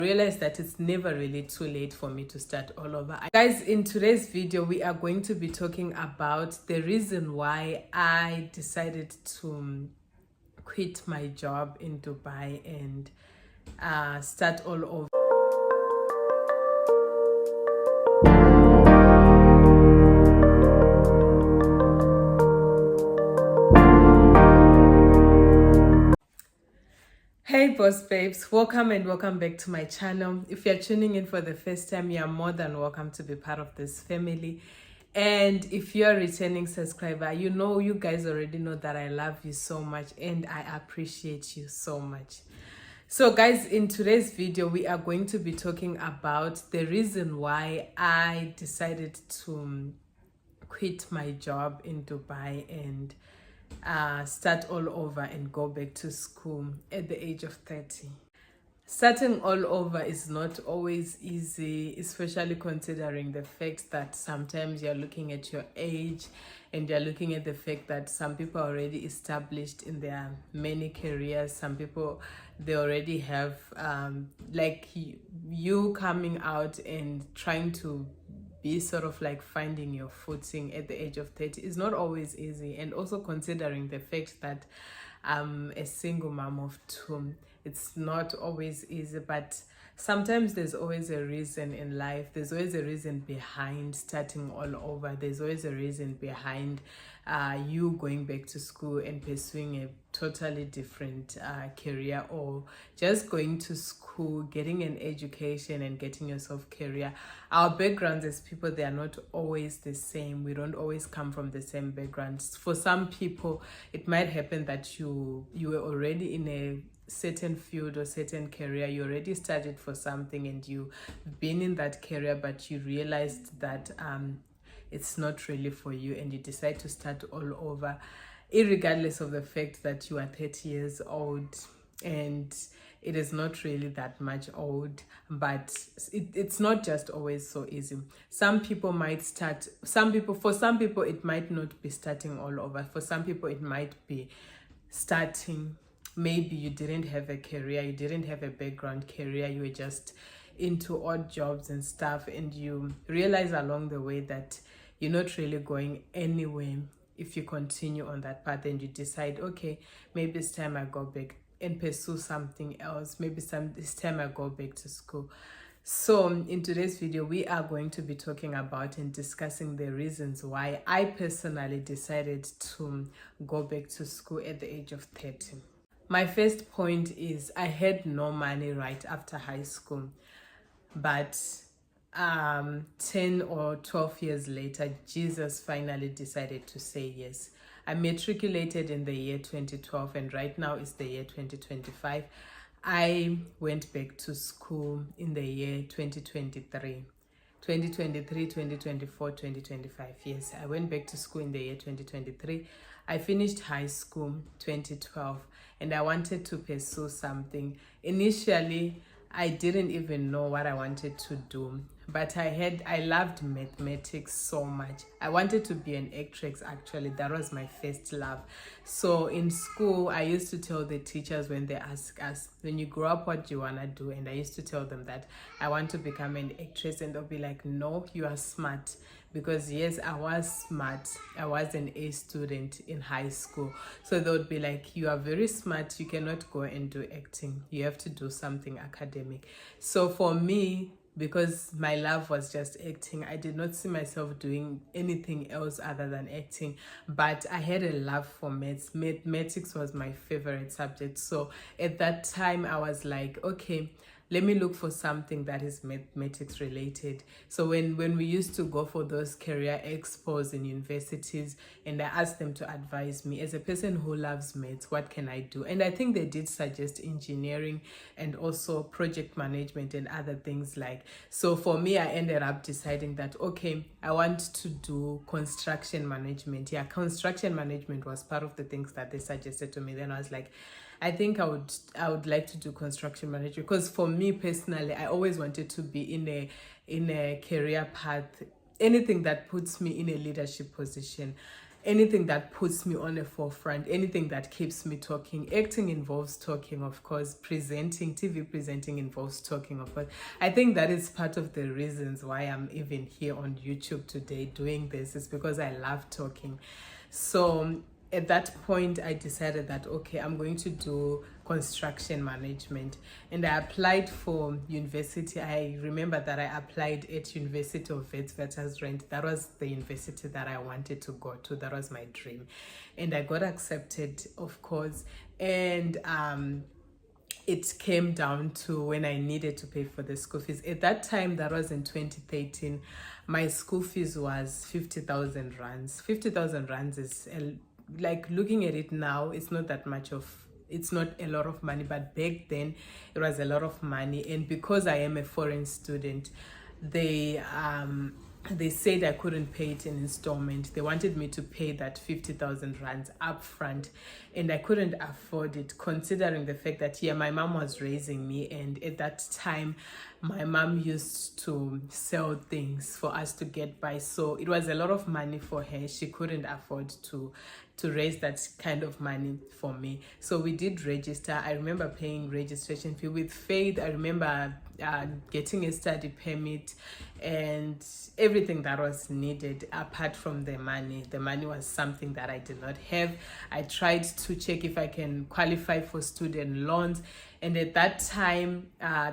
Realize that it's never really too late for me to start all over. Guys, in today's video we are going to be talking about the reason why I decided to quit my job in Dubai and start all over. Hey boss babes, welcome and welcome back to my channel. If you're tuning in for the first time, you're more than welcome to be part of this family. And if you're a returning subscriber, you guys already know that I love you so much and I appreciate you so much. So guys, in today's video we are going to be talking about the reason why I decided to quit my job in Dubai and start all over and go back to school at the age of 30. Starting all over is not always easy, especially considering the fact that sometimes you're looking at your age and you're looking at the fact that some people are already established in their many careers. Some people, they already have like you coming out and trying to be sort of like finding your footing at the age of 30 is not always easy. And also considering the fact that I'm a single mom of two, it's not always easy, but sometimes there's always a reason in life. There's always a reason behind starting all over. There's always a reason behind you going back to school and pursuing a totally different career, or just going to school, getting an education and getting yourself career. Our backgrounds as people, they are not always the same. We don't always come from the same backgrounds. For some people, it might happen that you were already in a certain field or certain career, you already started for something and you've been in that career, but you realized that it's not really for you and you decide to start all over, irregardless of the fact that you are 30 years old and it is not really that much old. But it's not just always so easy. Some people might start, for some people it might not be starting all over. For some people it might be starting, maybe you didn't have a career, you didn't have a background career, you were just into odd jobs and stuff, and you realize along the way that you're not really going anywhere if you continue on that path, and you decide, okay, maybe it's time I go back and pursue something else. Maybe it's time I go back to school. So in today's video we are going to be talking about and discussing the reasons why I personally decided to go back to school at the age of 30. My first point is I had no money right after high school, but 10 or 12 years later, Jesus finally decided to say yes. I matriculated in the year 2012 and right now it's the year 2025. I went back to school in the year 2023. 2023, 2024, 2025. Yes, I went back to school in the year 2023. I finished high school 2012 and I wanted to pursue something. Initially, I didn't even know what I wanted to do, but I loved mathematics so much. I wanted to be an actress, actually. That was my first love. So in school, I used to tell the teachers when they ask us, when you grow up, what do you want to do? And I used to tell them that I want to become an actress, and they'll be like, no, you are smart. Because yes, I was smart. I was an A student in high school. So they would be like, you are very smart. You cannot go and do acting. You have to do something academic. So for me, because my love was just acting, I did not see myself doing anything else other than acting. But I had a love for maths. Mathematics was my favorite subject. So at that time, I was like, okay, let me look for something that is mathematics related. So when we used to go for those career expos in universities, and I asked them to advise me, as a person who loves maths, what can I do? And I think they did suggest engineering and also project management and other things like. So for me, I ended up deciding that, okay, I want to do construction management. Yeah, construction management was part of the things that they suggested to me. Then I was like, I think I would like to do construction management, because for me personally, I always wanted to be in a career path, anything that puts me in a leadership position. anything that puts me on the forefront, anything that keeps me talking. Acting involves talking, of course. Presenting, TV presenting involves talking, of course. I think that is part of the reasons why I'm even here on YouTube today doing this, is because I love talking. So at that point, I decided that, okay, I'm going to do construction management, and I applied for university. I remember that I applied at University of Witwatersrand. That was the university that I wanted to go to. That was my dream, and I got accepted, of course. And it came down to when I needed to pay for the school fees. At that time, that was in 2013, my school fees was 50,000 rands. 50,000 rands is like, looking at it now, it's not that much of, it's not a lot of money, but back then it was a lot of money. And because I am a foreign student, they said I couldn't pay it in installment. They wanted me to pay that 50,000 rands up front, and I couldn't afford it, considering the fact that, yeah, my mom was raising me, and at that time my mom used to sell things for us to get by. So it was a lot of money for her. She couldn't afford to raise that kind of money for me. So we did register. I remember paying registration fee with Faith. I remember getting a study permit and everything that was needed apart from the money. The money was something that I did not have. I tried to check if I can qualify for student loans, and at that time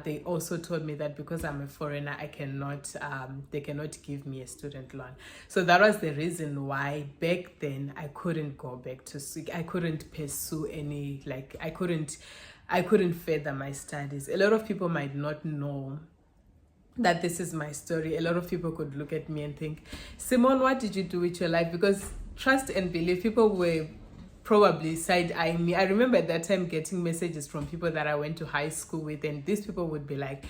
they also told me that because I'm a foreigner, I cannot they cannot give me a student loan. So that was the reason why back then I couldn't go back to school. I couldn't pursue any, like, I couldn't further my studies. A lot of people might not know that this is my story. A lot of people could look at me and think, Simone, what did you do with your life? Because trust and believe, people were probably side-eyeing me. I remember at that time getting messages from people that I went to high school with, and these people would be like,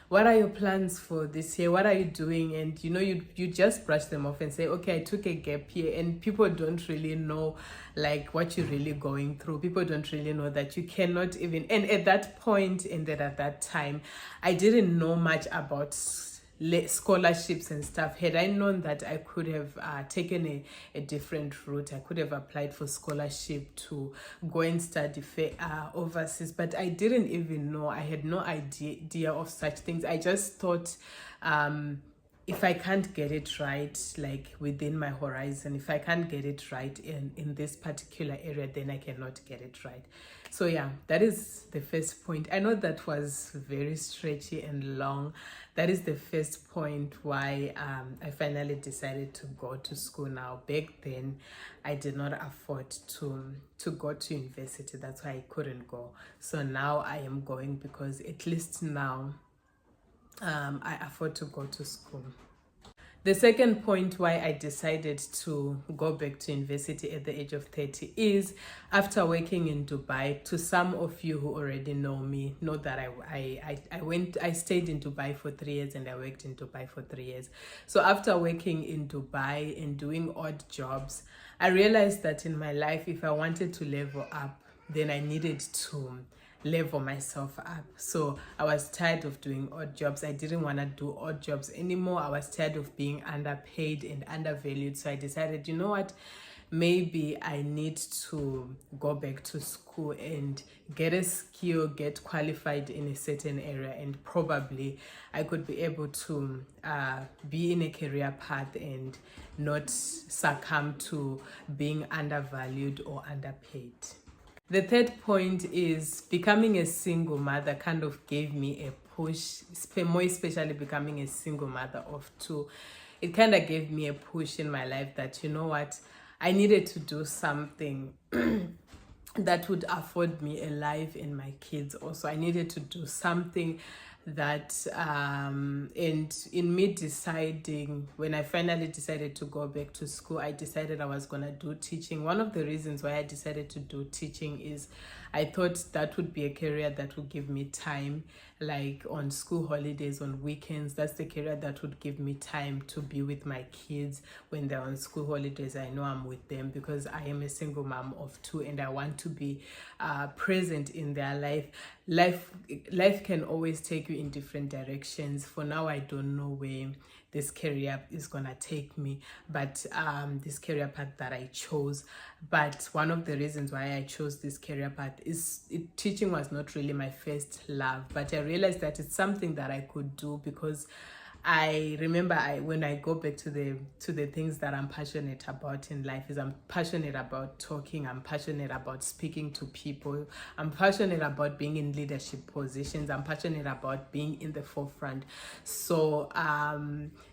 what are your plans for this year? What are you doing? And you know, you just brush them off and say, okay, I took a gap year. And people don't really know like what you're really going through. People don't really know that you cannot even, and at that point, and at that time, I didn't know much about scholarships and stuff. Had I known that, I could have taken a different route. I could have applied for scholarship to go and study overseas, but I didn't even know. I had no idea of such things. I just thought, if I can't get it right, like within my horizon, if I can't get it right in this particular area, then I cannot get it right. So yeah, that is the first point. I know that was very stretchy and long. That is the first point why I finally decided to go to school now. Back then, I did not afford to go to university. That's why I couldn't go. So now I am going, because at least now I afford to go to school. The second point why I decided to go back to university at the age of 30 is after working in Dubai. To some of you who already know me, know that I stayed in Dubai for 3 years, and I worked in Dubai for 3 years. So after working in Dubai and doing odd jobs, I realized that in my life, if I wanted to level up, then I needed to level myself up. So I was tired of doing odd jobs. I didn't want to do odd jobs anymore. I was tired of being underpaid and undervalued. So I decided, you know what, maybe I need to go back to school and get a skill, get qualified in a certain area, and probably I could be able to be in a career path and not succumb to being undervalued or underpaid. The third point is becoming a single mother kind of gave me a push, more especially becoming a single mother of 2. It kind of gave me a push in my life that, you know what, I needed to do something that would afford me a life and my kids also. I needed to do something that and in me deciding, when I finally decided to go back to school, I decided I was gonna do teaching. One of the reasons why I decided to do teaching is I thought that would be a career that would give me time like on school holidays, on weekends. That's the career that would give me time to be with my kids when they're on school holidays. I know I'm with them because I am a single mom of two, and I want to be present in their life can always take you in different directions. For now, I don't know where this career is gonna take me, but this career path that I chose. But one of the reasons why I chose this career path is teaching was not really my first love, but I realized that it's something that I could do because I remember when I go back to the things that I'm passionate about in life, is I'm passionate about talking, I'm passionate about speaking to people, I'm passionate about being in leadership positions, I'm passionate about being in the forefront. So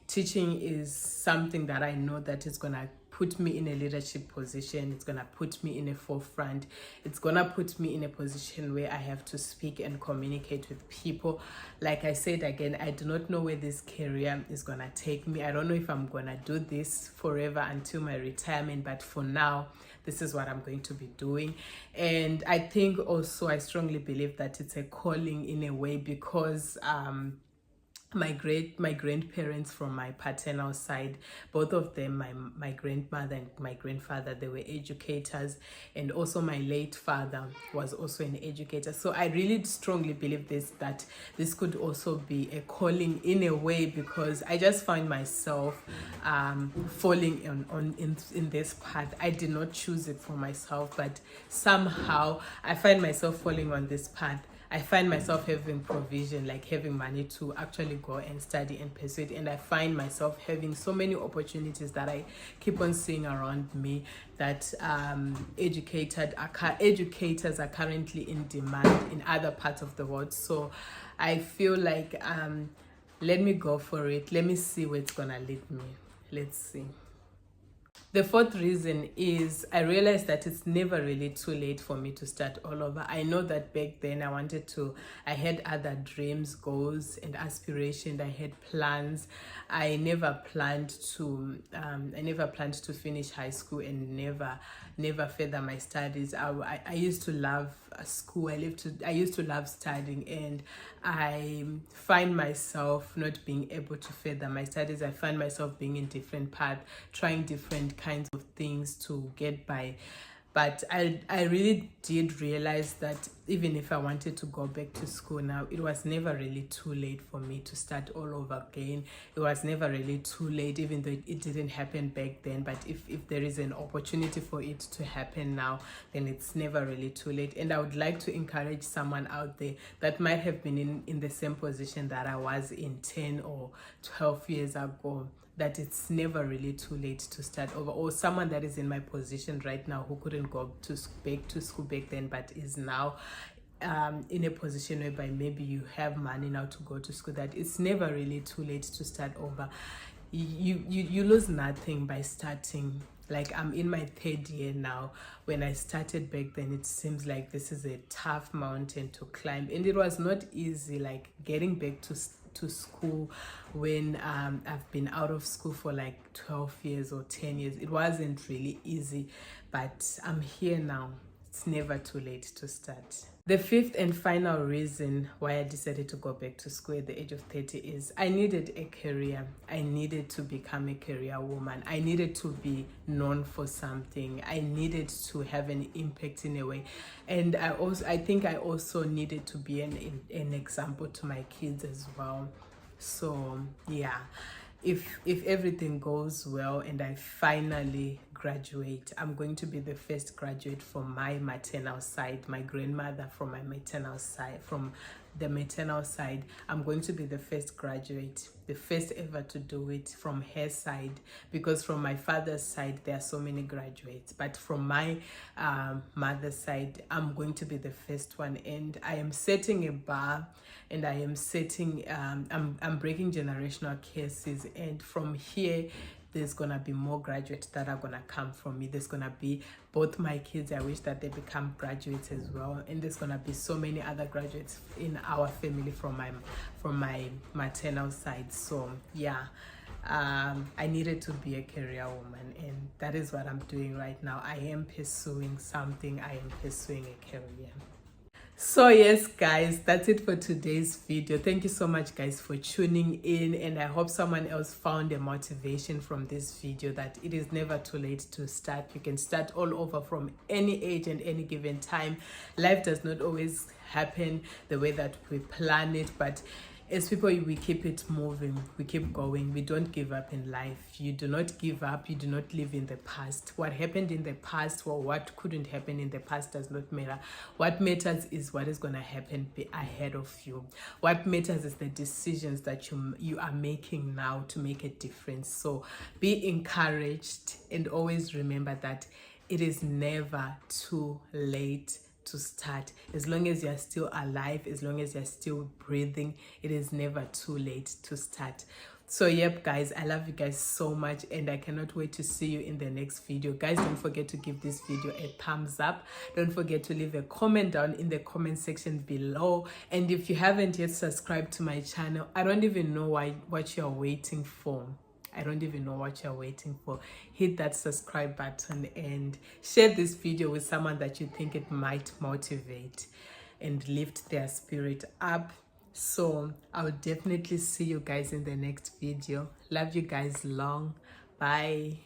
teaching is something that I know that is gonna put me in a leadership position. It's gonna put me in a forefront. It's gonna put me in a position where I have to speak and communicate with people. Like I said again, I do not know where this career is gonna take me. I don't know if I'm gonna do this forever until my retirement, but for now, this is what I'm going to be doing. And I think also I strongly believe that it's a calling in a way because my grandparents from my paternal side, both of them, my grandmother and my grandfather, they were educators, and also my late father was also an educator. So I really strongly believe that this could also be a calling in a way, because I just find myself falling in this path. I did not choose it for myself, but somehow I find myself falling on this path. I find myself having provision, like having money to actually go and study and pursue it. And I find myself having so many opportunities that I keep on seeing around me, that educators are currently in demand in other parts of the world. So I feel like let me go for it. Let me see where it's gonna lead me. Let's see. The fourth reason is I realized that it's never really too late for me to start all over. I know that back then I had other dreams, goals, and aspirations. I had plans. I never planned to finish high school and never further my studies. I used to love school. I used to love studying, and I find myself not being able to further my studies. I find myself being in different paths, trying different kinds of things to get by. But I really did realize that even if I wanted to go back to school now, it was never really too late for me to start all over again. It was never really too late, even though it didn't happen back then. But if there is an opportunity for it to happen now, then it's never really too late. And I would like to encourage someone out there that might have been in the same position that I was in 10 or 12 years ago, that it's never really too late to start over, or someone that is in my position right now who couldn't go back to school back then but is now in a position whereby maybe you have money now to go to school, that it's never really too late to start over. You lose nothing by starting. Like, I'm in my third year now. When I started back then, it seems like this is a tough mountain to climb, and it was not easy, like getting back to school when I've been out of school for like 12 years or 10 years. It wasn't really easy, but I'm here now. It's never too late to start. The fifth and final reason why I decided to go back to school at the age of 30 is I needed a career. I needed to become a career woman. I needed to be known for something. I needed to have an impact in a way. And I think I also needed to be an example to my kids as well. So yeah. If everything goes well and I finally graduate, I'm going to be the first graduate from my maternal side. My grandmother from my maternal side, from the maternal side, I'm going to be the first graduate, the first ever to do it from her side, because from my father's side there are so many graduates, but from my mother's side I'm going to be the first one. And I am setting a bar, and I am setting I'm breaking generational curses, and from here there's gonna be more graduates that are gonna come from me. There's gonna be both my kids. I wish that they become graduates as well, and there's gonna be so many other graduates in our family from my maternal side. So yeah, I needed to be a career woman, and that is what I'm doing right now. I am pursuing something. I am pursuing a career. So yes guys, that's it for today's video. Thank you so much guys for tuning in, and I hope someone else found a motivation from this video that it is never too late to start. You can start all over from any age and any given time. Life does not always happen the way that we plan it, but as people, we keep it moving, we keep going, we don't give up in life. You do not give up, you do not live in the past. What happened in the past or what couldn't happen in the past does not matter. What matters is what is going to happen ahead of you. What matters is the decisions that you are making now to make a difference. So be encouraged, and always remember that it is never too late to start. As long as you're still alive, as long as you're still breathing, it is never too late to start. So yep guys, I love you guys so much, and I cannot wait to see you in the next video. Guys, don't forget to give this video a thumbs up. Don't forget to leave a comment down in the comment section below, and if you haven't yet subscribed to my channel, I don't even know what you're waiting for. I don't even know what you're waiting for. Hit that subscribe button and share this video with someone that you think it might motivate and lift their spirit up. So I'll definitely see you guys in the next video. Love you guys long. Bye.